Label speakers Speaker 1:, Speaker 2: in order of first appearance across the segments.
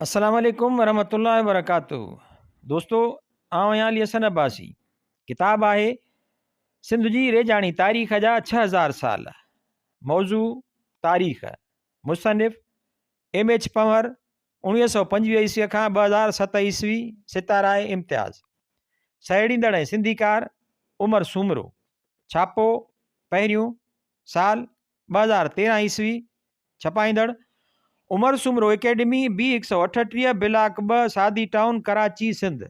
Speaker 1: अस्सलाम वालेकुम वरहमतुल्लाहि वबरकातुहू। दोस्तों, आउं आहियां अली हसन अब्बासी। किताब आहे सिंध जी रेजाणी तारीख़ जा 6000 साल। मौज़ू तारीख़। मुसनिफ़ M.H. पंवर 1925 ईस्वी खां 2007 ईस्वी सितारा आहे इम्तियाज़। सहेड़ींदड़ ऐं सिंधीकार उमर सूमरो। छापो पहिरियों साल 2013 ईस्वी। छपाईंदड़ उमर सूमरो एकेडमी B138 ब्लाक 2 सादी टाउन कराची सिंध।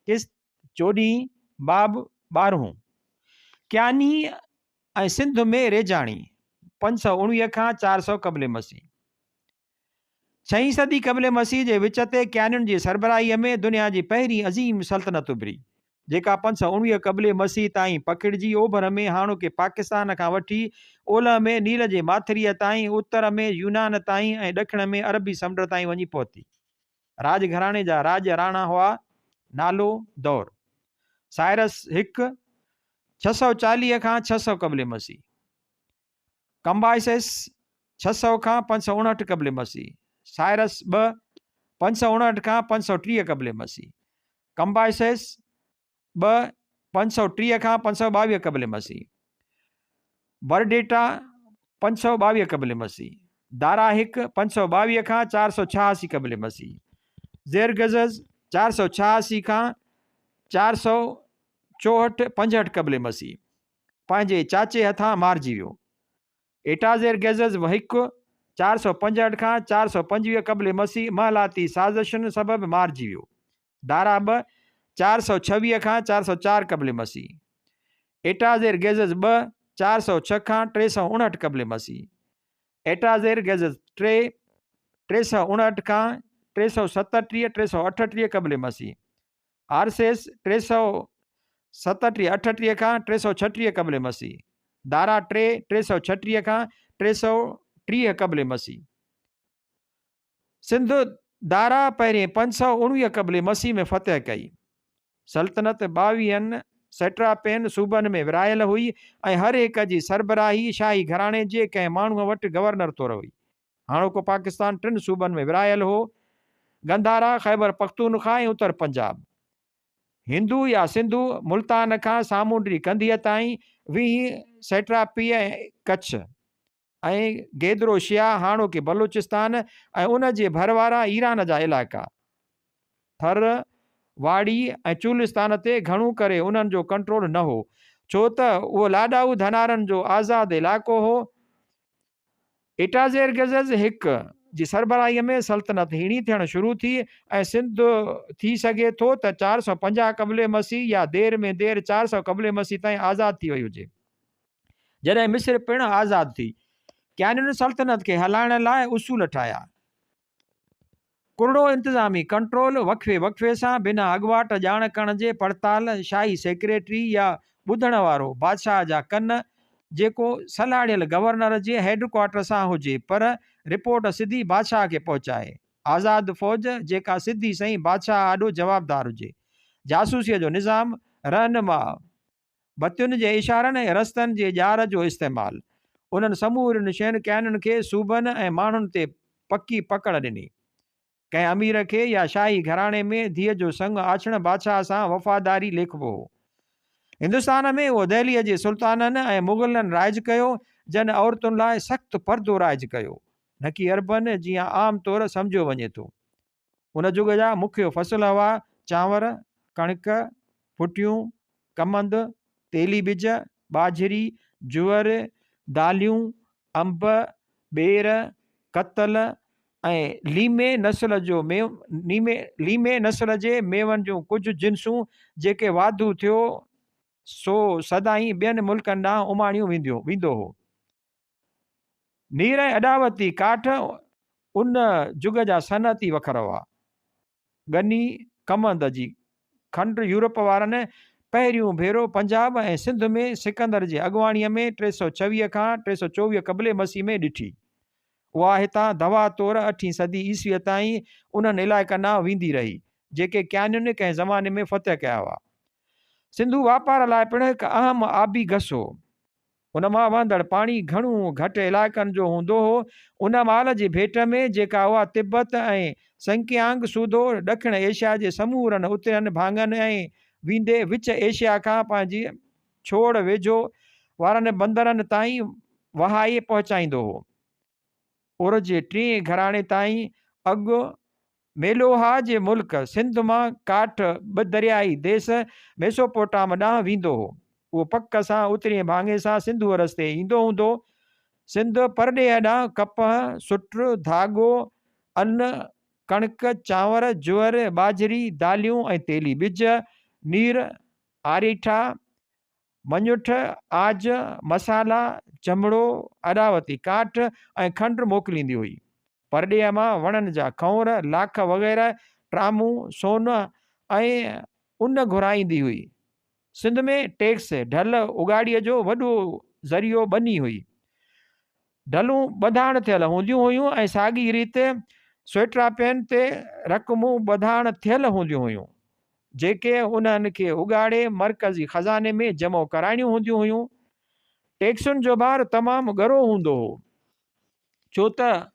Speaker 1: किस्त 14 बाब 12। क्यानी ऐं सिंध में रेजाणी 519 खां 400 क़ब्ल मसीह। 6 सदी क़ब्ल मसीह जे विच ते क्यानियुनि जी सरबराहीअ में दुनिया जी पहिरीं अज़ीम सल्तनत उभरी, जेका 519 क़ब्ल मसीह ताईं पखिड़िजी ओभर में हाणोके पाकिस्तान खां वठी ओलह में नील जे माथिरीअ ताईं, उत्तर में यूनान ताईं ऐं ॾखिण में अरबी समुंड ताईं वञी पहुती। राज घराणे जा राज राणा हुआ। नालो दौर साइरस 1 640 खां 600 क़ब्ल मसीह। कंबाइसिस 600 खां 559 क़ब्ल मसीह। साइरस 2 559 खां 530 क़ब्ल मसीह। कंबाइसिस 2 530 खां 522 क़ब्ल मसीह। बरडेटा 522 क़ब्ल मसीह। दारा 1 522 खां 486 क़ब्ल मसीह। ज़ेरगज़ज़ 486 खां 464 क़ब्ल मसीह पंहिंजे चाचे हथां मारिजी वियो। एटाज़ेरगज़ज़ 1 465 खां 425 क़ब्ल मसीह महलाती साज़िशुनि सबबि मारिजी वियो। दारा 2 426 खां 404 क़ब्ल मसीह। एटाज़ेरगज़ज़ 2 406 खां 359 क़ब्ल मसीह। एटाज़ेरगज़ज़ 3 359 खां 337 338 क़ब्ल मसीह। आरसेस 337 38 खां 336 क़ब्ल मसीह। दारा 3 336 खां 330 क़ब्ल मसीह। सिंध दारा पहिरें 519 क़ब्ल मसीह में फ़तह कई। सल्तनत 22 सेट्रापेन सूबनि में विरायल हुई ऐं हर हिक जी सरबराही शाही घराणे जे कंहिं माण्हूअ वटि गवर्नर तौरु हुई। हाणोको पाकिस्तान 3 सूबनि में विरायल हो: गंधारा, ख़ैबर पख्तूनख्वा ऐं उत्तर पंजाब। हिंदू या सिंधु मुल्तान खां सामूंडी कंधीअ ताईं 20 सेट्रापी ऐं कच्छ ऐं गेदरोशिया हाणोके बलूचिस्तान ऐं उन जे भरवारा ईरान जा इलाइक़ा। थर, वाड़ी ऐं चूलिस्तान ते घणो करे उन्हनि जो कंट्रोल न हो, छो त उहो लाॾाऊ धनारनि जो आज़ादु इलाइक़ो हो। एटाज़ेरगज़ज़ 1 जी सरबराहीअ में सल्तनत हीणी थियणु शुरू थी ऐं सिंध थी सघे थो त 450 क़ब्ल मसीह या देर में देर 400 क़ब्ल मसीह ताईं आज़ादु थी वई हुजे। जॾहिं मिस्र पिणु आज़ादु थी, क्यानियुनि सल्तनत खे हलाइण लाइ उसूल ठाहिया। कुरड़ो इंतज़ामी कंट्रोल, वक़्फ़े वक़्फ़े सां बिना अॻुवाट ॼाण करण जे पड़ताल, शाही सेक्रेटरी या ॿुधण वारो बादशाह जा कन, जेको सलाहियल गवर्नर जे हेडक्वार्टर सां हुजे पर रिपोर्ट सिधी बादशाह खे पहुचाए। आज़ाद फ़ौज, जेका सिधी सही बादशाह आॾो जवाबदार हुजे। जासूसीअ जो निज़ाम, रहनुमा, बतियुनि जे इशारनि ऐं रस्तनि जे ॼार जो इस्तेमालु। उन्हनि समूरनि शयुनि क्यानियुनि खे सूबनि ऐं माण्हुनि ते पकी पकड़ ॾिनी। कंहिं अमीर खे या शाही घराणे में धीअ जो संग आछण बादशाह सां वफ़ादारी लेखबो हो। हिंदुस्तान में उहो दहलीअ जे सुल्ताननि ऐं मुग़लनि राज कयो, जन औरतुनि लाइ सख़्तु पर्दो राज कयो, न कि अरबनि जीअं आम तौरु सम्झियो वञे थो। उन जुग जा मुख्य फ़सुल हुआ चांवर, कणिक, फुटियूं, कमंद, तेली बिज, बाजरी, जुअर, दालियूं, अंब, ॿेर, कतल ऐं लीमे नस्ल जे मेवनि जूं कुझु जिन्सूं जेके वाधू थियो सो सदाईं ॿियनि मुल्कनि ॾांहुं उमाणियूं वेंदो हो। नीर ऐं अॾावती काठ उन जुग जा सनअती वखर हुआ। गनी कमंद जी खंड यूरोप वारनि पहिरियों भेरो पंजाब ऐं सिंध में सिकंदर जे अॻुवाणीअ में 326 खां 324 क़ब्ल मसीह में ॾिठी। उहा हितां दवा तौरु 8वीं सदी ईस्वीअ ताईं उन्हनि इलाइक़नि ॾांहुं वेंदी रही जेके क्यानियुनि कंहिं ज़माने में फ़तह कया हुआ। सिंधु वापार लाइ पिणु हिकु अहम आबी घस हो। उन मां वहंदड़ पाणी घणो घटि इलाइक़नि जो हूंदो हो। उन माल जी भेट में जेका हुआ तिब्बत ऐं संकियांग सूदो ॾखिण एशिया जे समूरनि उतरनि भाङनि ऐं वेंदे विच एशिया खां पंहिंजी छोड़ वेझो वारनि बंदरनि ताईं वहाए पहुचाईंदो हो। उर जे टी घराणे ताईं अॻु मेलोहा जे मुल्क सिंध मां काठ दरियाई देश मेसोपोटाम ॾांहुं वेंदो हो। उहो पक सां उतरी भाङे सां सिंधु रस्ते ईंदो हूंदो। सिंध परॾे ॾांहुं कपह सुट धाॻो अन्न कणिक चांवर जुअर बाजरी दालियूं ऐं तेली ॿिज नीर आरीठा मञुठ आज मसाला चमड़ो अॾावती काठ ऐं खंडु मोकिलींदी हुई। परॾे मां वणनि जा खौर लाख वग़ैरह ट्रामूं सोन ऐं उन घुराईंदी हुई। सिंध में टैक्स ढल उगाड़ीअ जो वॾो ज़रियो बनी हुई। ढलूं ॿधाइण थियल हूंदियूं हुयूं ऐं साॻी रीति स्वेट्रापियन ते रक़मूं ॿधाइण थियल हूंदियूं हुयूं जेके उन्हनि खे उगाड़े मरकज़ी ख़ज़ाने में जमो कराइणियूं हूंदियूं हुयूं। टैक्सुनि जो भार तमामु ॻरो हूंदो हो छो त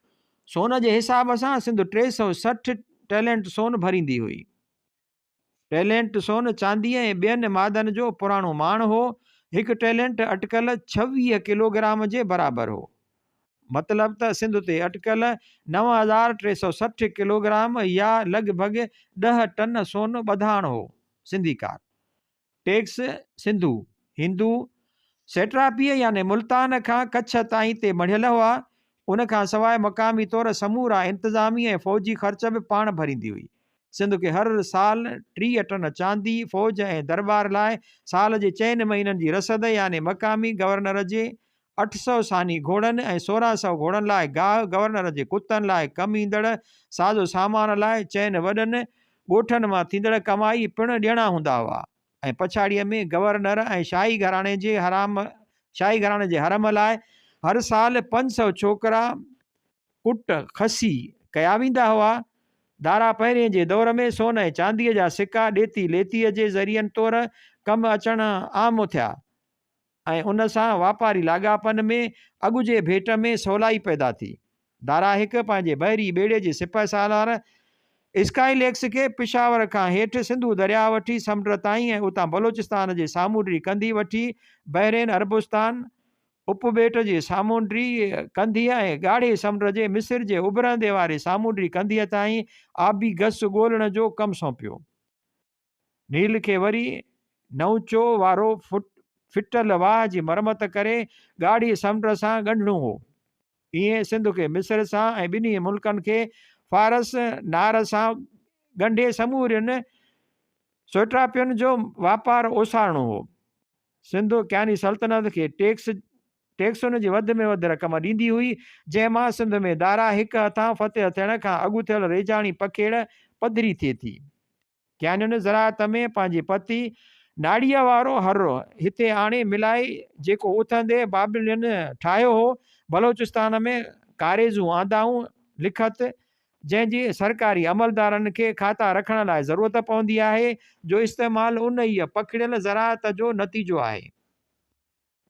Speaker 1: सोन जे हिसाब सां सिंध 360 टैलेंट सोन भरींदी हुई। टैलेंट सोन चांदीअ ऐं ॿियनि मादनि जो पुराणो माण हो। हिकु टैलेंट अटकल 26 किलोग्राम जे बराबरि हो। मतिलबु त सिंध ते अटकल 9360 किलोग्राम या लॻभॻि 10 टन सोन ॿधाइणो हो। सिंधीकार टैक्स सिंधु हिंदू सेट्रापीअ यानी मुल्तान खां कच्छ ताईं ते मढ़ियल हुआ। उन खां सवाइ मक़ामी तौर समूरा इंतिज़ामी ऐं फ़ौजी ख़र्च बि पाण भरींदी हुई। सिंध खे हर साल 30 टन चांदी फ़ौज ऐं दरबार लाइ साल जे 4 महीननि जी रसद यानी मक़ामी गवर्नर जे 800 सानी घोड़नि ऐं 1600 घोड़नि लाइ गाह गवर्नर जे कुतनि लाइ कमु ईंदड़ साज़ो सामान लाइ 4 वॾनि ॻोठनि मां थींदड़ कमाई पिणु ॾियणा हूंदा हुआ। ऐं पछाड़ीअ में गवर्नर ऐं शाही घराणे जे हरम लाइ हर साल 500 छोकिरा कुट खसी कया वेंदा हुआ। दारा पहिरें जे दौर में सोन ऐं चांदीअ जा सिका ॾेती लेतीअ जे ज़रियनि तौरु कमु अचण आम थिया ऐं उन सां वापारी लाॻापनि में अॻु जे भेट में सवलाई पैदा थी। दारा हिकु पंहिंजे बहिरी ॿेड़े जे सिपह सालार स्काईलैक्स खे पिशावर खां हेठि सिंधु दरिया वठी समुंड ताईं ऐं उतां बलोचिस्तान जे सामूंडी कंदी वठी बहरेन अरबुस्तान उपबेट जे सामूंडी कंधीअ ऐं ॻाढ़े समुंड जे मिस्र जे उभरंदे वारे सामूंडी कंधीअ ताईं आबी गस ॻोल्हण जो कमु सौंपियो। नील खे वरी नौचो वारो फिटल वाह जी मरमत करे ॻाढ़ी समुंड सां ॻंढिणो हो। ईअं सिंध खे मिस्र सां ऐं ॿिन्ही मुल्कनि खे फारस नार सां ॻंढे समूरियुनि सोट्रापियन जो वापारु ओसारणो हो। सिंध क्यानी सल्तनत खे टैक्सुनि जी वधि में वधि रक़म ॾींदी हुई जंहिंमां सिंध में दारा हिकु हथां फ़तेह थियण खां अॻु थियल रेजाणी पखेड़ पधरी थिए थी। क्यानियुनि ज़राअत में पंहिंजी पती नाड़ीअ वारो हर्रो हिते आणे मिलाए जेको उथंदे बाबिलियन ठाहियो हो। बलोचिस्तान में कारेज़ूं आंदाऊं लिखत जंहिंजी सरकारी अमलदारनि खे खाता रखण लाइ ज़रूरत पवंदी आहे जो इस्तेमालु उन ई पखिड़ियल ज़राअत जो नतीजो आहे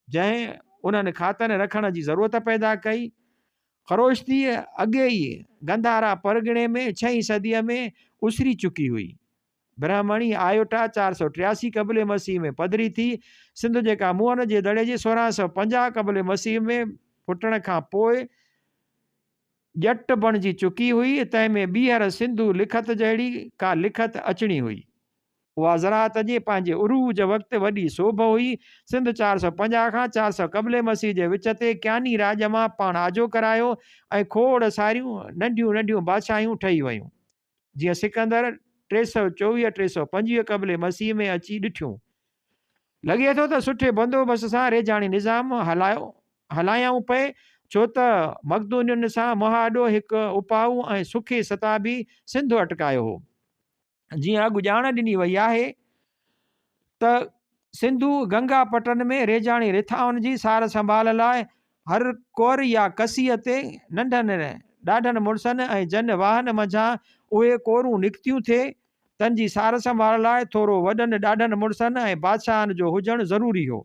Speaker 1: जंहिं उन्हनि खातनि रखण जी ज़रूरत पैदा कई। ख़रोश्ती अॻे ई गंधारा परगिणे में 6वीं सदीअ में उसरी चुकी हुई। ब्राह्मणी आयोटा 483 क़बल मसीह में पधरी थी। सिंध जेका मुअन जे दड़े जे 1650 क़बल मसीह में फुटण खां पोइ ॼट बणिजी चुकी हुई। तंहिंमें ॿीहर सिंधु लिखत जहिड़ी का लिखत अचणी हुई। उहा ज़राअत जे पंहिंजे उरूज वक़्तु वॾी सोभ हुई। सिंध 450 खां 400 क़बल मसीह जे विच ते क्यानी राज मां पाण आजो करायो ऐं खोड़ सारियूं नंढियूं नंढियूं बादशाहियूं ठही वयूं जीअं सिकंदर 324-325 क़बल मसीह में अची ॾिठियूं। लॻे थो त सुठे बंदोबस्त सां रेजाणी निज़ाम हलायूं पए छो त मक़दूनियुनि सां मुहाॾो हिकु उपाऊ ऐं सुखे सताबी सिंध अटकायो हो। जीअं अॻु ॼाण ॾिनी वई आहे त सिंधु गंगा पटन में रेजाणी रिथाउनि जी सार संभाल लाइ हर कौर या कसीअ ते नंढनि ॾाढनि मुड़सनि ऐं जन वाहन मंझां उहे कोरूं निकितियूं थिए तन जी सार संभाल लाइ थोरो वॾनि ॾाढनि मुड़सनि ऐं बादशाहनि जो हुजणु ज़रूरी हो।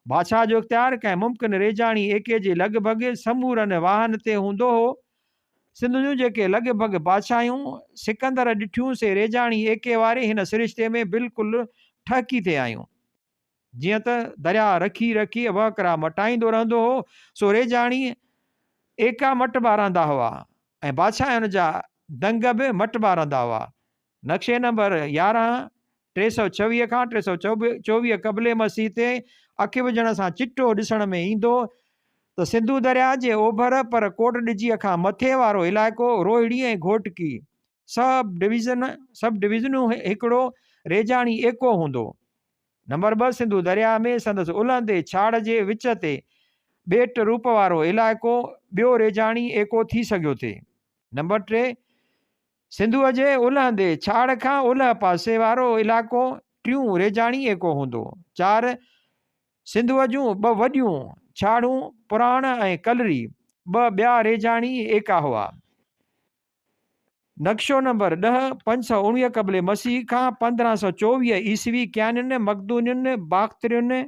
Speaker 1: बादशाह जो इख़्तियार कंहिं मुमकिन रेजाणी एके जे लॻभॻि समूरनि वाहन ते हूंदो हो। सिंध जूं जेके लॻभॻि बादशाहियूं सिकंदर ॾिठियूं से रेजाणी एके वारे हिन सिरिश्ते में बिल्कुलु ठहकी थिए आयूं। जीअं त दरिया रखी रखी वहकरा मटाईंदो रहंदो हो, सो रेजाणी एका मटबा रहंदा हुआ ऐं बादशाहनि जा दंग बि मटबा रहंदा हुआ। नक्शे नंबर 11 326 खां 324 क़बले मसीह ते अखि विझण सां चिट्टो ॾिसण में ईंदो त सिंधु दरिया जे ओभर पर कोट ॾिजीअ खां मथे वारो इलाइक़ो रोहिड़ी ऐं घोटकी सब डिविज़नूं हिकिड़ो रेजाणी एको हूंदो। नंबर 2 सिंधु दरिया में संदसि उलहंदे छाड़ जे विच ते ॿेट रूप वारो इलाइक़ो ॿियो रेजाणी एको थी सघियो थे। नंबर 3 सिंधुअ जे उलहंदे छाड़ खां उलह पासे वारो इलाइक़ो टियों रेजाणी एको हूंदो। 4 सिंधुअ जूं 2 वॾियूं छाड़ूं पुराण ऐं कलरी 2 ॿिया रेजाणी एका हुआ। नक्शो नंबर 10 519 क़बले मसीह खां 1524 ईस्वी क्यानियुनि मखदूनियुनि बाख्तरियुनि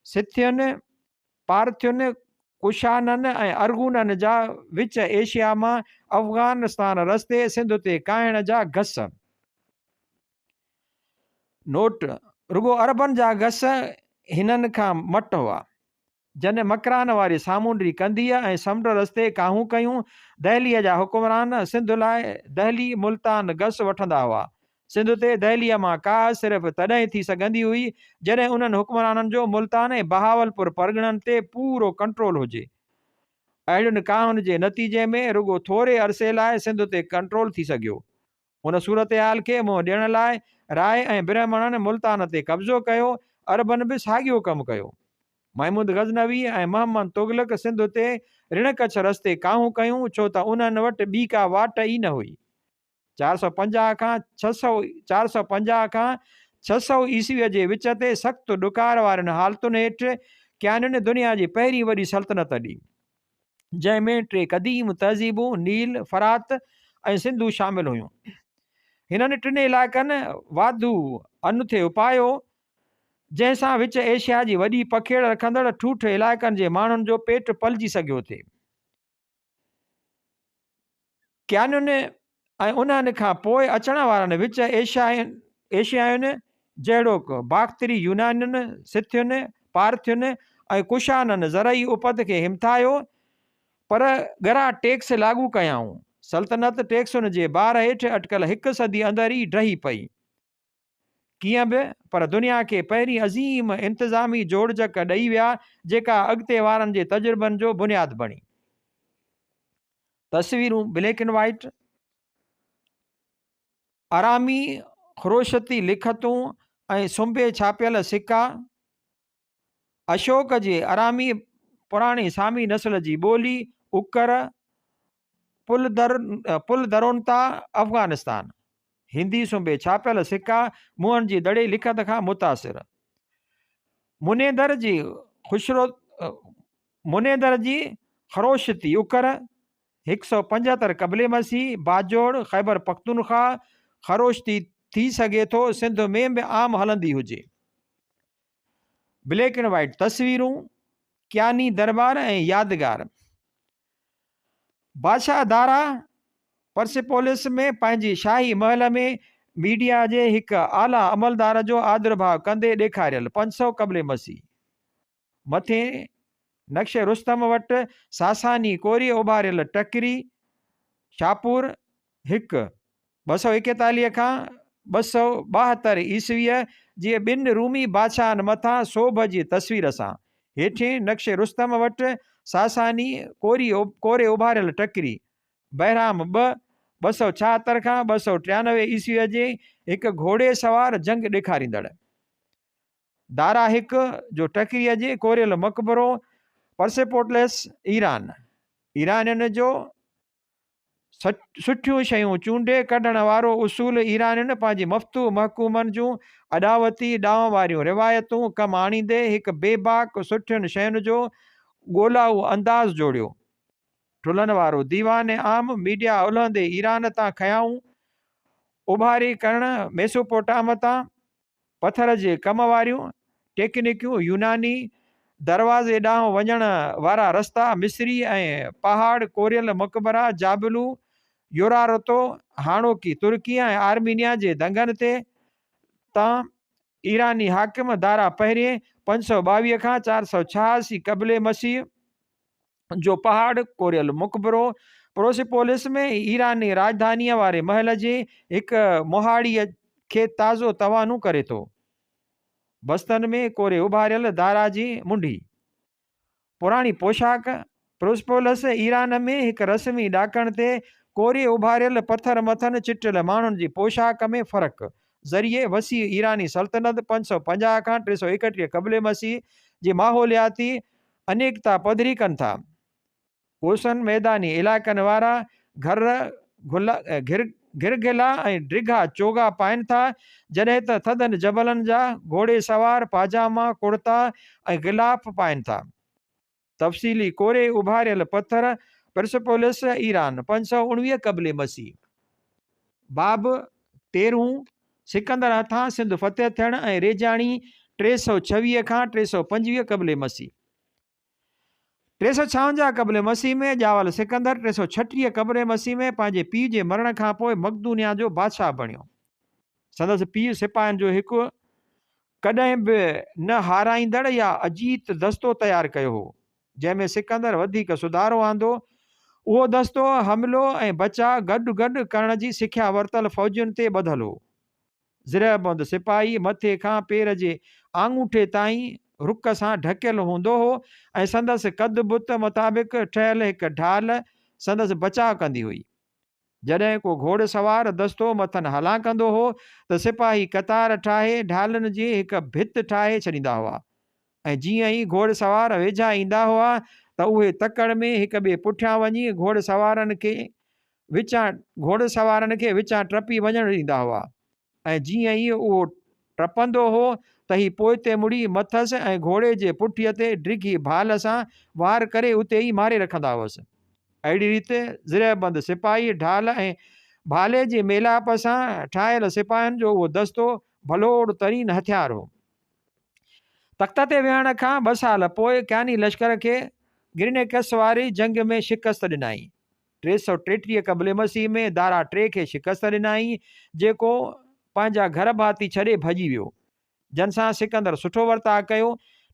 Speaker 1: सिथियुनि पार्थियुनि कुशाननि ऐं अरगूननि जा विच एशिया मां अफ़गानिस्तान रस्ते सिंध ते काइण जा घस। नोट रुगो अरबनि जा घस हिननि खां मट हुआ। जन मकरान वारी सामूंडी कंदीअ ऐं समुंड रस्ते काहूं कयूं दहलीअ जा हुकुमरान सिंध लाइ दहली मुल्तान घस वठंदा हुआ। सिंध ते दहलीअ मां का सिर्फ़ु तॾहिं थी सघंदी हुई जॾहिं उन्हनि हुकुमराननि जो मुल्तान ऐं बहावलपुर परगि॒णनि ते पूरो कंट्रोल हुजे। अहिड़ियुनि काहुनि जे नतीजे में रुगो थोरे अरसे लाइ सिंध ते कंट्रोल थी सघियो। उन सूरत हाल खे मुंहुं ॾियण लाइ राय ऐं ब्राह्मणनि मुल्तान ते कब्ज़ो कयो। अरबनि बि साॻियो कमु कयो। महमूद गज़नवी ऐं मोहम्मद तुगलक सिंध ते ऋणकच्छ रस्ते काहूं कयूं छो त उन्हनि वटि ॿी का वाट ई न हुई। 450 खां 600 ईस्वीअ जे विच ते सख़्तु ॾुकार वारनि हालतुनि हेठि क्यानियुनि दुनिया जी पहिरीं वॾी सल्तनत ॾी, जंहिंमें 3 क़दीम तहज़ीबूं नील फरात ऐं सिंधु शामिल हुयूं। हिननि 3 इलाइक़नि वाधू अन थे उपायो जंहिंसां विच एशिया जी वॾी पखेड़ रखंदड़ ठूठ इलाइक़नि जे माण्हुनि जो पेट पलिजी सघियो थे। क्यानियुनि ऐं उन्हनि खां पोइ अचण वारनि विच एशियायुनि जहिड़ोक बाख्तरी यूनानियुनि सिथियुनि पार्थियुनि ऐं कुशाननि ज़रई उपत खे हिमथायो पर ॻरा टैक्स लागू कयाऊं। सल्तनत टैक्सुनि जे बार हेठि अटकल 1 सदी अंदर ई ढही पई। कीअं बि पर दुनिया खे पहिरीं अज़ीम इंतज़ामी जोड़जक ॾेई विया जेका अॻिते वारनि जे तजुर्बनि जो बुनियादु बणी। तस्वीरूं ब्लैक एंड वाइट, आरामी ख़ुरोशती लिखतूं ऐं सुंबे छापियल सिक्का, अशोक जे आरामी पुराणी सामी नस्ल जी ॿोली उकर पुलदरोनता अफ़गानिस्तान, हिंदी सुंबे छापियल सिक्का मुंहनि जी दड़े लिखत खां मुतासिर। मुनेदर जी ख़रोशती उकर 175 क़बले मसीह बाजोड़ ख़ैबर पख्तूनख्वा ख़रोशती थी सघे थो सिंध में बि आम हलंदी हुजे। ब्लैक एंड वाइट तस्वीरूं क्यानी दरबार ऐं यादगार। बादशाह दारा परसिपोलिस में पंहिंजी शाही महल में मीडिया जे हिक आला अमलदार जो आदरभाव कंदे ॾेखारियल 500 क़बले मसीह। मथे नक्शे रुस्तम वटि सासानी कोरी उभारियल टकरी शाहपुर 241 खां 272 ईस्वीअ जे 2 रूमी बादशाहनि मथां सोभ जी तस्वीर सां। हेठि नक्शे रुस्तम वटि सासानी कोरे उभारियल टकरी बहराम 276 खां 293 ईस्वीअ जे हिकु घोड़े सवार जंग ॾेखारींदड़। दारा 1 जो टकरीअ जे कोरियल मक़बरो परसेपोलिस ईरानियुनि जो सुठियूं शयूं चूंडे कढण वारो उसूल ईरानियुनि पंहिंजी मफ़्तू महकूमनि जूं अॾावती ॾांव वारियूं रिवायतूं कमु आणींदे हिकु बेबाक सुठियुनि शयुनि जो ॻोल्हाऊ अंदाज़ जोड़ियो। ठुलनि वारो दीवान आम मीडिया उलहंदे ईरान तां खयाऊं उभारी करण मेसोपोटाम तां पथर जे कम वारियूं टेक्निकूं यूनानी दरवाज़े ॾांहुं वञण वारा रस्ता, मिस्री ऐं पहाड़, कोरियल मक़बरा, जाबिलू, योरारतो, हाणोकी तुर्की ऐं आर्मीनिया जे दंगनि ते तां ईरानी हाकिम दारा पहिरिएं 522 खां 486 क़बले मसीह जो पहाड़, कोरियल मक़बरो प्रोसिपोलिस में ईरानी राजधानीअ वारे महल जे हिक मोहाड़ीअ खे ताज़ो तवानू करे थो। बस्तनि में कोरे उभारियल दारा जी मुंडी। पुराणी पोशाक, प्रोसिपोलिस ईरान में हिक रस्मी ॾाकण ते कोरे उभारियल पत्थर मथनि चिटियल माण्हुनि जी पोशाक में फ़र्क़ु ज़रिए वसी ईरानी सल्तनत 550 खां 331 क़बले मसीह जी माहौलियाती अनेकता पधरी कनि था। कोसन मैदानी इलाइक़नि वारा घिरघिला ऐं ड्रिघा चोगा पाइनि था, जॾहिं त थधनि जबलनि जा घोड़े सवार पाजामा, कुर्ता ऐं गिलाफ पाइनि था। तफ़सीली कोरे उभारियल पत्थर, परसेपोलिस ईरान 519 क़बले मसीह। बाब 13 सिकंदर हथां सिंध फतेह थियण ऐं रेजाणी 326 खां 325 क़बले मसीह। 356 क़बले मसीह में ॼावल सिकंदर 336 क़बले मसीह में पंहिंजे पीउ जे मरण खां पोइ मक़दूनिया जो बादशाह बणियो। संदसि पीउ सिपाहियुनि जो हिकु कॾहिं बि न हाराईंदड़ या अजीत दस्तो तयारु कयो हो, जंहिंमें सिकंदर वधीक सुधारो आंदो। उहो दस्तो हमिलो ऐं बचाव गॾु गॾु करण जी सिख्या वरितल फ़ौजियुनि ते ॿधल हो। ज़िरहबंद सिपाही मथे खां पेर जे आङूठे ताईं रुक सां ढकियल हूंदो हो ऐं संदसि कद बुत मुताबिक़ ठहियल हिकु ढाल संदसि बचाव कंदी हुई। जॾहिं को घोड़ सवार दस्तो मथनि हलां कंदो हो त सिपाही कतार ठाहे ढालनि जी हिकु भित ठाहे छॾींदा हुआ ऐं जीअं ई घोड़ सवार वेझा ईंदा हुआ त उहे तकड़ में हिक ॿिए पुठियां वञी घोड़ सवारनि खे विचां टपी वञणु ॾींदा हुआ ऐं जीअं ई उहो टपंदो हो त ही पोइ ते मुड़ी मथसि ऐं घोड़े जे पुठीअ ते ड्रिघी भाल सां वार करे उते ई मारे रखंदा हुअसि। अहिड़ी रीति ज़िरहबंद सिपाही ढाल ऐं भाले जे मेलाप सां ठाहियल सिपाहियुनि जो उहो दस्तो भलोड़ तरीन हथियार हो। तख़्त ते विहण खां 2 साल पोइ क्यानी लश्कर खे गिरनेकस वारी जंग में शिकस्त ॾिनाई। 333 क़बले मसीह में दारा 3 खे शिकस्त ॾिनाई, जेको पंहिंजा घर भाती छॾे भॼी वियो, जंहिंसां सिकंदर सुठो वर्ताउ कयो।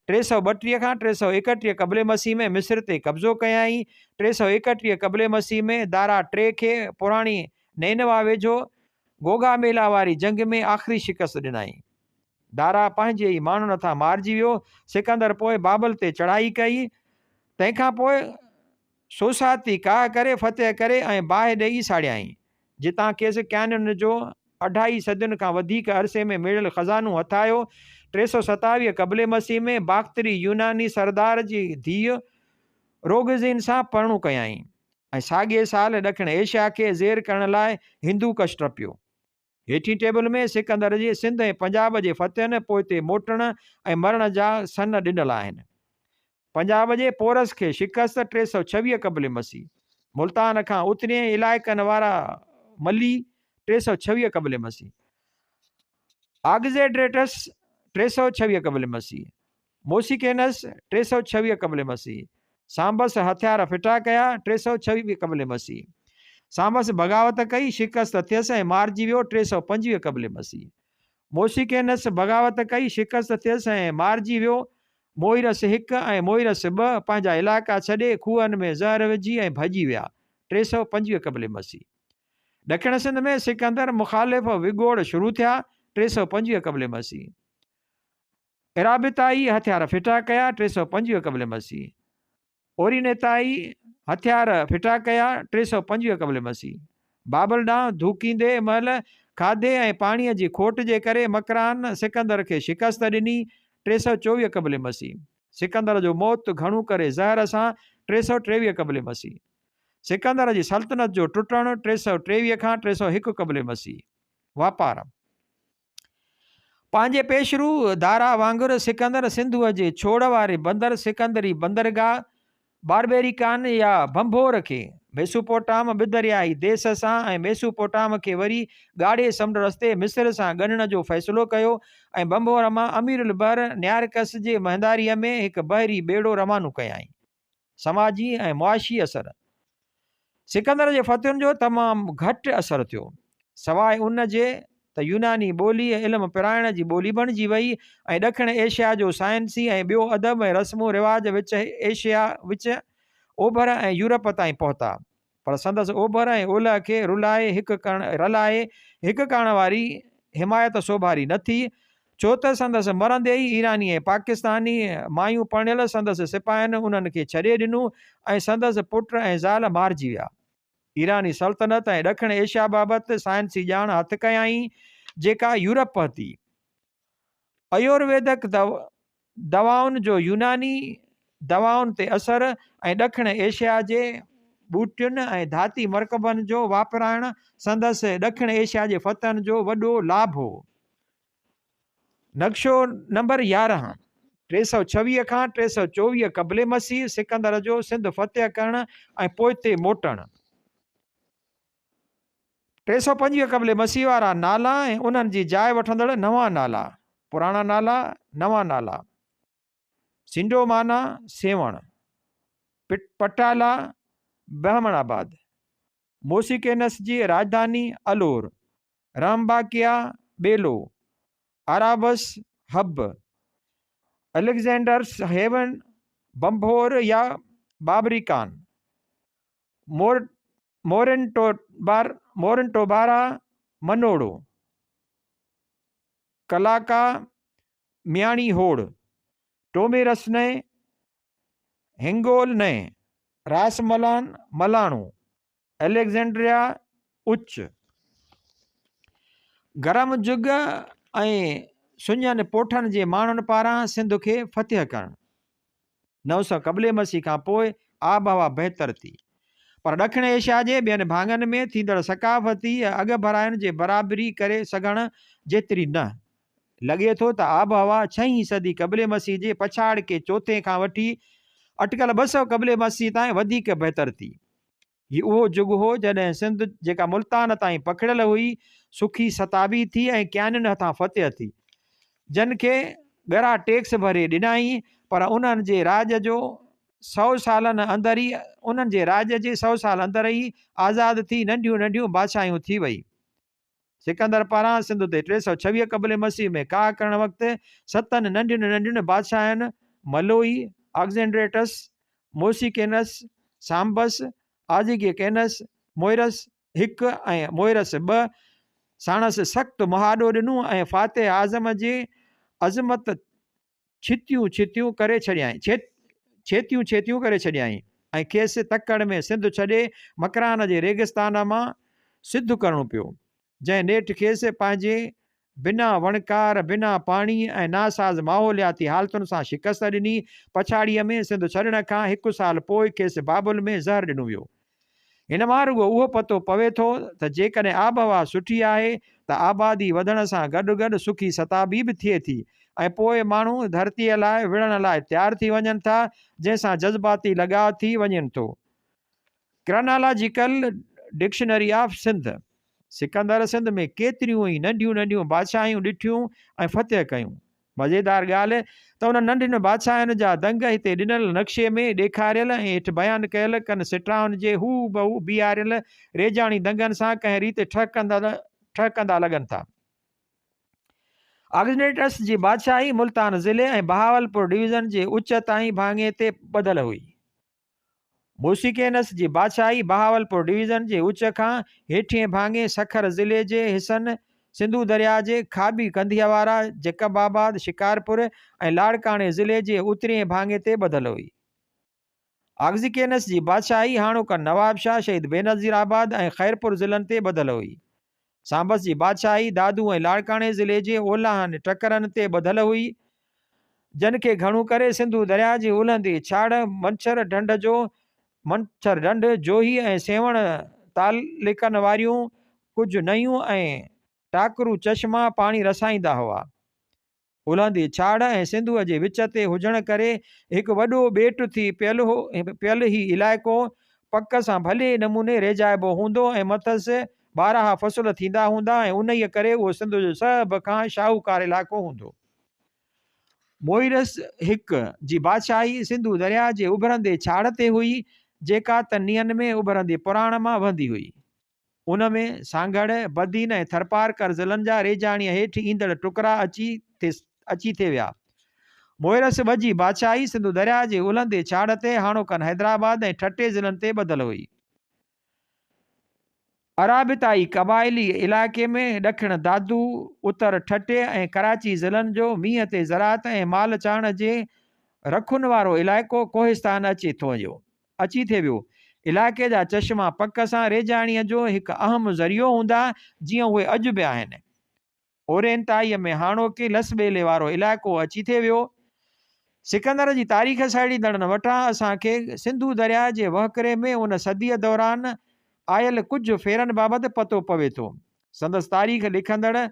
Speaker 1: 332 खां 331 क़बले मसीह में मिस्र ते कब्ज़ो कयाई। 331 क़बले मसीह में दारा 3 खे पुराणी नैनवा वेझो गोगा मेला वारी जंग में आख़िरी शिकस्त ॾिनाई। दारा पंहिंजे ई माण्हुनि हथां मारिजी वियो। सिकंदर पोइ बाबल ते चढ़ाई कई, तंहिंखां पोइ सोसाती काह करे फतेह करे ऐं बाहि ॾेई साड़ियाई, जितां खेसि क्यानियुनि जो 2.5 सदियुनि खां वधीक अरसे में मिलियल ख़ज़ानो हथायो। 327 क़बले मसीह में बाख़्तरी यूनानी सरदार जी धीउ रोगज़ीन सां परणू कयाई ऐं साॻिए साल ॾखिण एशिया खे ज़ेर करण लाइ हिंदू कश टपियो। हेठी टेबल में सिकंदर जे सिंध ऐं पंजाब जे फतेहनि पोइ ते मोटण ऐं मरण जा सन ॾिनल आहिनि। पंजाब जे पोरस खे शिकस्त 326 क़बले मसीह। मुल्तान खां उतरे इलाइक़नि वारा मली 326 क़बले मसीह। आगज़ेड्रेटस 326 क़बले मसीह। मोसिकेनस 326 क़बले मसीह। सांबस हथियार फिटा कया 326 क़बले मसीह। सांबस बग़ावत कई, शिकस्त थियसि ऐं मारिजी वियो 325 क़बले मसीह। मोसिकेनस बग़ावत कई, शिकस्त थियसि ऐं मारिजी वियो। मोइरस 1 ऐं मोइरस 2 पंहिंजा इलाइक़ा छॾे खूहनि में ज़हर विझी ऐं भॼी विया 325 क़बले मसीह। ॾखिण सिंध में सिकंदर मुखालिफ़ विगोड़ शुरू थिया 325 क़बले मसीह। इराबिताई हथियार फिटा कया 325 क़बले मसीह। ओरिनेताई हथियार फिटा कया 325 क़बले मसीह। बाबल ॾांहुं धूकींदे महिल खाधे ऐं पाणीअ जी खोट जे करे मकरान सिकंदर खे शिकस्त ॾिनी 324 क़बले मसीह। सिकंदर जो मौत घणो करे ज़हर सां 323 क़बले मसीह। सिकंदर जी सल्तनत जो टुटणु 323 खां 301 क़बले मसीह। वापार पंहिंजे पेशरू दारा वांगुरु सिकंदर सिंधुअ जे छोड़ वारे बंदर सिकंदरी बंदरगाह बारबेरिकान या भंभोर खे मेसोपोटाम बिदरियाई देश सां ऐं मेसोपोटाम खे वरी ॻाढ़े समुंड रस्ते मिस्र सां ॻंढण जो फ़ैसिलो कयो ऐं बम्बोर मां अमीरुल बर न्यारकस जे महदारीअ में हिकु बहरी ॿेड़ो रवानो कयाई। समाजी ऐं मुआशी असर। सिकंदर जे फ़तहुनि जो तमामु घटि असरु थियो, सवाइ उन जे त यूनानी ॿोली ऐं इल्मु पिराइण जी ॿोली बणिजी वई ऐं ॾखिण एशिया जो साइंसी ऐं ॿियो अदब ऐं रस्मो रिवाज विच ओभर ऐं यूरोप ताईं पहुता, पर संदसि ओभर ऐं ओलह खे रलाए हिकु करण वारी हिमायत सोभारी न थी, छो त संदसि मरंदे ई ईरानी ऐं पाकिस्तानी मायूं पणियल संदसि सिपाहियुनि उन्हनि खे छॾे ॾिनूं ऐं संदसि पुट ऐं ज़ाल मारिजी विया। ईरानी सल्तनत ऐं ॾखिण एशिया बाबति साइंसी ॼाण हथु कयाई जेका यूरोप पहुती। आयुर्वेदक दवाउनि जो यूनानी दवाउनि ते असर ऐं ॾखिण एशिया जे ॿूटियुनि ऐं धाती मरकबनि जो वापराइण संदसि ॾखिण एशिया जे फ़तहनि जो वॾो लाभ हो। नक्शो नंबर 11 326 खां 324 क़बले मसीह सिकंदर जो सिंध फ़तह करण ऐं पोइ ते मोटण। 325 क़बले मसीह वारा नाला ऐं उन्हनि जी जाइ वठंदड़ नवां नाला। पुराणा नाला, नवां नाला। सिंडो माना सेवण, पटाला बहमणाबाद, मोसिकेनस जी राजधानी अलोर, रामबाकिया बेलो, अराबस हब, अलेक्जेंडर्स हेवन बम्भोर या बाबरिकान, मोरिंटोबारा मनोड़ो, कलाका मियाणी होड़, टोमेरस ने हिंगोल ने रासमलान मलाणो, अलेक्जेंड्रिया उच्च। गरम जुग ऐं सुञनि पोठनि जे माण्हुनि पारां सिंध खे फ़तह करणु। 900 क़बले मसीह खां पोइ आबहवा बहितर थी, पर ॾखिण एशिया जे ॿियनि भाङनि में थींदड़ सकाफ़ती अॻ भराइण जे बराबरी करे सघण जेतिरी न। लॻे थो त आबहवा 6हीं सदी क़बले मसीह जे पछाड़ के चौथे खां वठी अटकल 200 क़बले मसीह ताईं वधीक बहितर थी। हीउ उहो जुग हो जॾहिं सिंध जेका मुल्तान ताईं पखिड़ियल हुई सुखी सताबी थी ऐं क्यानियुनि हथां फ़तह थी, जिन खे ॻरा टैक्स भरे ॾिनाई, पर उन्हनि जे राज जो 100 सालनि अंदरि ई आज़ाद थी नंढियूं नंढियूं बादशाहियूं थी वई। सिकंदर पारां सिंध ते 326 क़बले मसीह में काह करण वक़्तु 7 नंढियुनि नंढियुनि बादशाहनि मलोई, अलेक्जेंड्रेटस, मोसिकेनस, सांबस, आजिगेकेनस, मोइरस 1 ऐं मोइरस 2 साणसि सख़्तु मुहाॾो ॾिनो ऐं फ़ातिह आज़म जे अज़मत छेतियूं करे छॾियईं ऐं खेसि तकड़ में सिंध छॾे मकरान जे रेगिस्तान मां सिद्ध करणो पियो, जंहिं नेठि खेसि पंहिंजे बिना वणकार, बिना पाणी ऐं नासाज़ माहौलियाती हालतुनि सां शिकस्त ॾिनी। पछाड़ीअ में सिंध छॾण खां 1 साल पोइ खेसि बाबुल में ज़हर ॾिनो वियो। हिन मां रुॻो उहो पतो पवे थो त जेकॾहिं आबहवा सुठी आहे त आबादी वधण सां गॾु गॾु सुखी सताबी बि थिए थी ऐं पोइ माण्हू धरतीअ लाइ विढ़ण लाइ तयारु थी वञनि था, जंहिंसां जज़्बाती लॻाव थी वञनि थो। Chronological dictionary of Sindh. Sikandar Sindh में केतिरियूं ई नंढियूं नंढियूं बादशाहियूं ॾिठियूं ऐं फ़तह कयूं। मज़ेदार ॻाल्हि त उन नंढियुनि बादशाहनि जा दंग हिते ॾिनल नक्शे में ॾेखारियल ऐं हेठि बयानु कयल कनि सिट्राउनि जे हू बहू बीहारियल रेजाणी दंगनि सां कंहिं रीति ठहकंदा लॻनि था। अलेक्जेंड्रस जी बादशाही मुल्तान ज़िले ऐं बहावलपुर डिवीज़न जे उच ताईं भाङे ते ॿधल हुई। मोसिकेनस जी बादशाही बहावलपुर डिवीज़न जे उच खां हेठिएं भाङे सखर ज़िले जे हिसनि सिंधु दरिया जे खाबी कंधिया वारा जकबाबाद, शिकारपुर ऐं लाड़काणे ज़िले जे उतरिएं भाङे ते ॿधल हुई। आगज़िकेनस जी बादशाही हाणोक नवाबशाह, शहीद बेनज़ीराबाद ऐं ख़ैरपुर ज़िलनि ते ॿधल हुई। सांबस जी बादशाही दादू ऐं लाड़काणे ज़िले जे ओलहनि टकरनि ते ॿधल हुई, जिन खे घणो करे सिंधु दरिया जी उलहंदी छाड़ मंछर ढंढ जोही ऐं सेवण तालिकनि वारियूं कुझु नयूं ऐं टाकरू चश्मा पाणी रसाईंदा हुआ। उलहंदी छाड़ ऐं सिंधूअ जे विच ते हुजण करे हिकु वॾो ॿेट थी पियल ही इलाइक़ो पक सां भले नमूने रेजाइबो हूंदो ऐं मथसि 12 फ़सुल थींदा हूंदा ऐं उन करे उहो सिंध जो सभ खां शाहूकार इलाइक़ो हूंदो। मोइरस हिक जी बादशाही सिंधु दरिया जे उभरंदे छाड़ ते हुई, जेका तनियनि में उभरंदे पुराण मां वहंदी हुई। उन में सांगड़, बदीन ऐं थरपारकर ज़िलनि जा रेजाणीअ हेठि ईंदड़ टुकड़ा अची थे विया। मोइरस ॿ जी बादशाही सिंधु दरिया जे उलंदे छाड़ ते हाणोकनि हैदराबाद ऐं ठटे ज़िलनि ते ॿधल हुई। अराबिताई क़बाइली इलाइक़े में ॾखिण दादू, उत्तर ठटे ऐं कराची ज़िलनि जो मींहं ते ज़रात ऐं माल चाण जे रखुनि वारो इलाइक़ो कोहिस्तान अची थे वियो। इलाइक़े जा चश्मा पक सां रेजाणीअ जो हिकु अहम ज़रियो हूंदा, जीअं उहे अॼु बि आहिनि। ओरेंताईअ में हाणोके लसॿेले वारो इलाइक़ो अची थे वियो। सिकंदर जी तारीख़ साड़ींदड़नि वटां असांखे सिंधु दरिया जे वहकिरे में उन सदीअ दौरान आयल कुझु फेरनि बाबति पतो पवे थो। संदसि तारीख़ लिखंदड़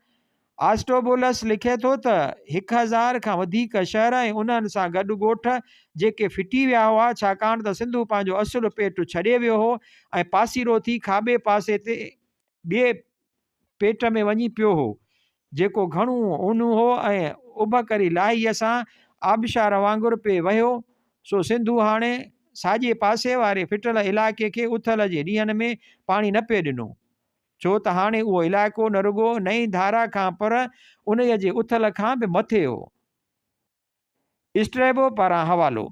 Speaker 1: आस्टोबुलस लिखे थो त 1000 खां वधीक शहर ऐं उन्हनि सां गॾु ॻोठ जेके फिटी विया हुआ, छाकाणि त सिंधु पंहिंजो असुलु पेटु छॾे वियो हो ऐं पासीरो थी खाॿे पासे ते ॿिए पेट में वञी पियो हो, जेको घणो ऊन्हो हो ऐं उभकरी लाहीअ सां आबशार वांगुरु पिए वहियो। सो सिंधु हाणे साॼे पासे वारे फिटल इलाइक़े खे उथल जे ॾींहंनि में पाणी न पिए ॾिनो, छो त हाणे उहो इलाइक़ो न रुगो नई धारा खां पर उन जे उथल खां बि मथे हो। स्ट्रेबो पारां हवालो।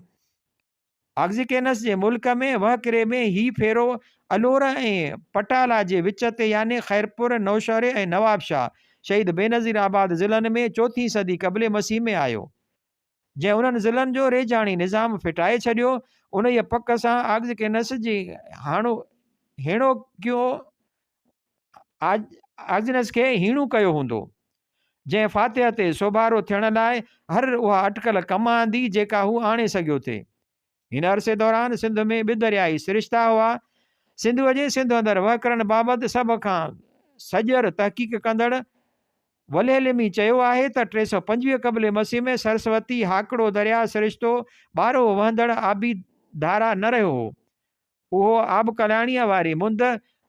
Speaker 1: आग्ज़िकेनस जे मुल्क में वहकिरे में ही फेरो अलोर ऐं पटाला जे विच ते यानी ख़ैरपुर, नौशहरे ऐं नवाबशाह शहीद बेनज़ीर आबाद ज़िलनि में 4हीं सदी क़बले मसीह में आयो, जंहिं उन्हनि ज़िलनि जो रेजाणी निज़ाम फिटाए छॾियो। उन जे पक सां आग्ज़िकेनस जी आग्ज़िनस खे हीणो कयो हूंदो, जंहिं फातिह ते सोभारो थियण लाइ हर उहा अटकल कमु आंदी जेका हू आणे सघियो थे। हिन अरसे दौरान सिंध में ॿ दरियाई सिरिश्ता हुआ। सिंध अंदरि वहकरनि बाबति सभ खां सॼर तहक़ीक़ कंदड़ वलेहलिमी चयो आहे त 325 क़बले मसीह में सरस्वती हाकड़ो दरिया सिरिश्तो 12 वहंदड़ आबी धारा न रहियो हो। उहो आब कल्याणीअ वारी मुंद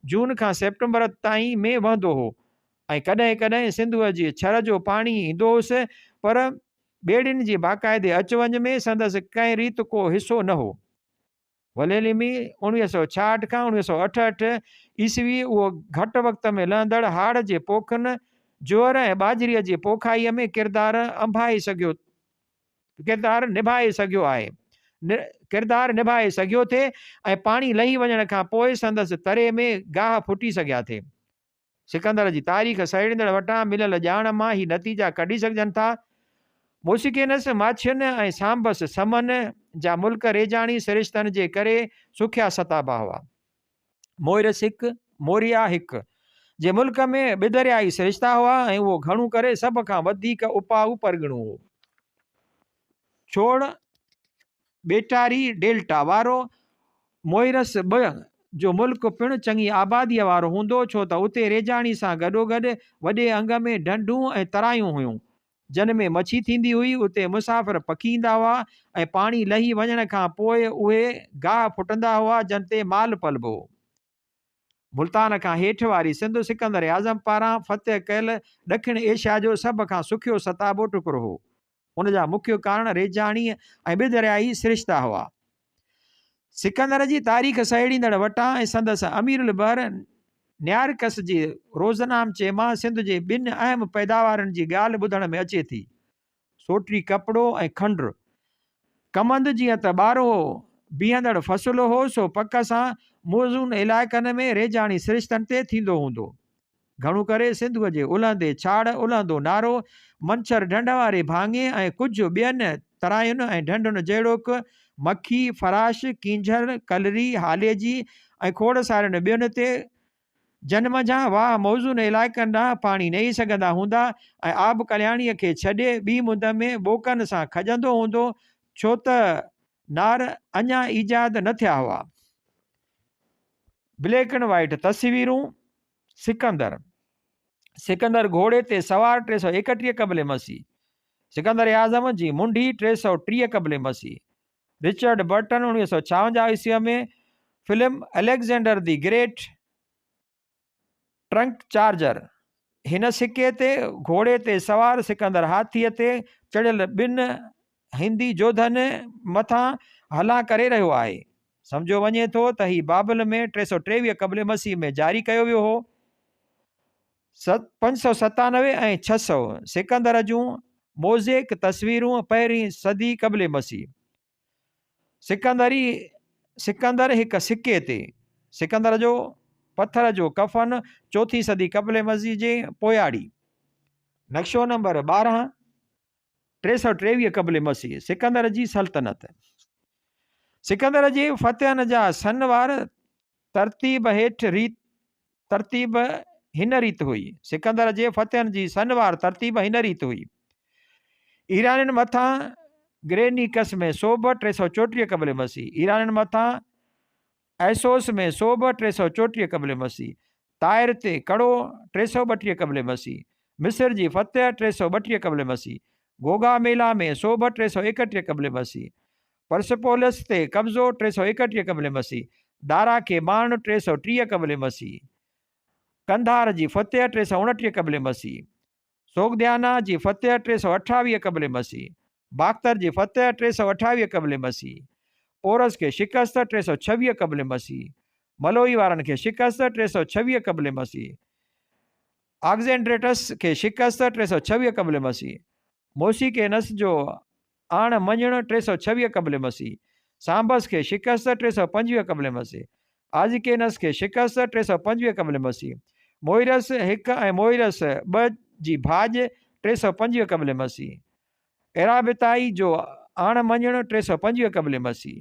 Speaker 1: जून खां सेप्टेंबर ताईं में वहंदो हो ऐं कॾहिं कॾहिं सिंधुअ जे छर जो पाणी ईंदो हुअसि, पर ॿेड़ियुनि जी बाक़ाइदे अच वञ में संदसि कंहिं रीति को हिसो न हो। वलेहलिमी 1966 खां 1968 ईस्वी उहो घटि वक़्त में लहंदड़ हाड़ जे पोखनि, जोर ऐं बाजरीअ जे पोखाईअ में किरदारु निभाए सघियो थे ऐं पाणी लही वञण खां पोइ संदसि तरे में गाह फुटी सघिया थे। सिकंदर जी तारीख़ सहेड़ींदड़ वटां मिलियल ॼाण मां ही नतीजा कढी सघजनि था। मोसिकेनस, माछियुनि ऐं सांबस समन जा मुल्क रेजाणी सिरिश्तनि जे करे सुखिया सताबा हुआ। मोरिया हिक जे मुल्क में ॿ दरियाई सिरिश्ता हुआ ऐं उहो घणो करे सभ खां वधीक उपाऊ परगि॒णो हो। छोड़ बेटारी डेल्टा वारो मोइरस 2 जो मुल्क पिणु चङी आबादीअ वारो हूंदो, छो त उते रेजाणी सां गॾोगॾु वॾे अंग में ढंढूं ऐं तरायूं हुयूं, जिन में मच्छी थींदी हुई। उते मुसाफ़िर पखींदा हुआ ऐं पाणी लही वञण खां पोइ उहे गाह फुटंदा हुआ, जिन ते माल पलबो। मुल्तान खां हेठि वारी सिंध सिकंदर आज़म पारां फ़तह कयल ॾखिण एशिया जो सभ खां सुखियो सताबो टुकड़ो हो। उन जा मुख्य कारण रेजाणी ऐं ॿ दरियाई सिरिश्ता हुआ। सिकंदर जी तारीख़ सहेड़ींदड़ वटां ऐं संदसि अमीरुल बहर न्यारकस जे रोज़नामचे मां सिंध जे 2 अहम पैदावारनि जी ॻाल्हि ॿुधण में अचे थी। सोटी कपिड़ो ऐं खंडु। कमंद जीअं त 12 बीहंदड़ फ़सुलु हो, सो पक सां मौज़ून इलाइक़नि में रेजाणी सिरिश्तनि ते थींदो हूंदो। घणो करे सिंधुअ जे उलहंदे छाड़, उलहंदो नारो, मंछर ढंढ वारे भाङे ऐं कुझु ॿियनि तरायुनि ऐं ढंढुनि जहिड़ोक मखी, फराश, कींझर, कलरी, हालेजी ऐं खोड़ सारनि ॿियनि ते जनमझां वाह मौज़ून इलाइक़नि ॾांहुं पाणी नही सघंदा हूंदा ऐं आब कल्याणीअ खे छॾे ॿी मुंद में ॿोकनि सां खजंदो हूंदो, छो त नार अञा ईजाद न थिया हुआ। ब्लैक एंड वाइट तस्वीरूं। सिकंदर घोड़े ते सवार 331 क़बले मसीह। सिकंदर आज़म जी मुंडी 330 क़बले मसीह। रिचर्ड बर्टन 1956 ईस्वीअ में film Alexander the great trunk charger. हिन सिके ते घोड़े ते सवार सिकंदर हाथीअ ते चढ़ियल 2 हिंदी जोधनि मथां हला करे रहियो आहे। सम्झो वञे थो त ही बाबिल में 323 क़ब्ल मसीह में जारी कयो वियो हो। 597 ऐं 600 सिकंदर जूं मोज़ेक तस्वीरूं पहिरीं सदी क़ब्ल मसीह। सिकंदर हिकु सिके ते सिकंदर जो पत्थर जो कफन 4हीं सदी क़ब्ल मसीह जे पोयाड़ी। नक्शो नंबर 12 323 क़ब्ल मसीह सिकंदर जी सल्तनत। सिकंदर जे फ़तहनि जा सनवार तरतीब हिन रीत हुई। सिकंदर जे फ़तहनि जी सनवार तरतीब हिन रीत हुई। ईराननि मथां ग्रेनिकस में सोभ 334 क़ब्ल मसीह। ईराननि मथां एसोस में सोभ 334 क़ब्ल मसीह। ताइर ते कड़ो 332 क़ब्ल मसीह। मिस्र जी फ़तह 332 क़ब्ल मसीह। गोगा मेला में सोभ 331 क़ब्ल मसीह। परसपोलिस ते कब्ज़ो 331 क़ब्ल मसीह। दारा के बाण 330 क़ब्ल मसीह। कंधार जी फ़तह 329 क़ब्ल मसीह। सोगदियाना जी फ़तह 328 क़ब्ल मसीह। बाख्तर जी फ़तह 328 क़ब्ल मसीह। पोरस के शिकस्त 326 क़ब्ल मसीह। मलोई वारनि खे शिकस्त 326 क़ब्ल मसीह। आक्जेंड्रेटस के शिकस्त 326 क़ब्ल मसीह। मोसीकेनस जो आण मञणु 326 क़ब्ल मसीह। सांबस के शिकस्त 325 क़ब्ल मसीह। आजिकेनस के शिकस्त 325 क़ब्ल मसीह। मोइरस 1 ऐं मोइरस 2 जी भाॼ 325 क़ब्ल मसीह। एराबिताई जो आण मञणु 325 क़ब्ल मसीह।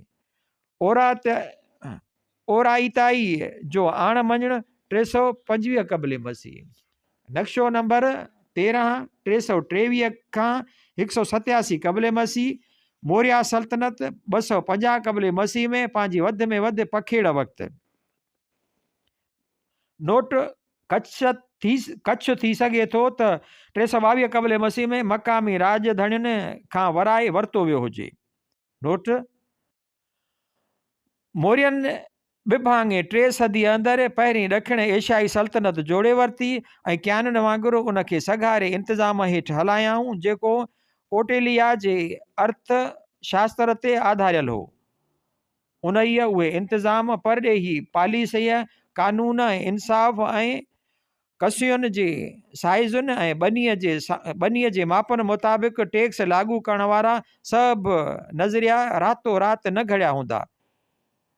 Speaker 1: ओराइताई जो आण मञणु 325 क़ब्ल मसीह। नक्शो नंबर 13 323 खां 187 क़ब्ल मसीह। मौर्या सल्तनत 250 क़ब्ल मसीह में पंहिंजी वधि में वधि पखेड़ वक़्तु। नोट कच्छ थी सघे थो त 322 क़ब्ल मसीह में मक़ामी राजधणियुनि खां वराए वरितो वियो हुजे। नोट मौर्यनि विभाङे 3 सदी अंदरि पहिरीं ॾखिण एशियाई सल्तनत जोड़े वरिती ऐं क्याननि वांगुरु उनखे सघारे इंतिज़ाम हेठि हलायाऊं जेको कोटेलिया जे अर्थ शास्त्र ते आधारियल हो। उहे इंतिज़ाम परॾेही पॉलिसीअ कानून ऐं इंसाफ़ ऐं कसियुनि जे साइज़ुनि ऐं बनीअ जे मापनि मुताबिक़ टैक्स लागू करण वारा सभु नज़रिया रातो राति न घड़िया हूंदा।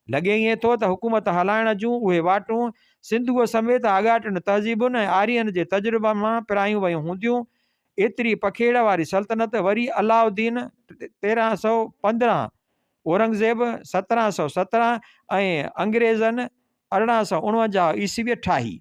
Speaker 1: लॻे ईअं थो त हुकूमत हलाइण जूं उहे वाटूं सिंधुअ समेत आगाटियुनि तहज़ीबुनि ऐं आर्यनि जे तजुर्बा मां पिरायूं वयूं हूंदियूं। एतिरी पखेड़ वारी सल्तनत वरी अलाउद्दीन 1315, औरंगज़ेब 1717 ऐं अंग्रेज़नि 1849 ईस्वी ठाही।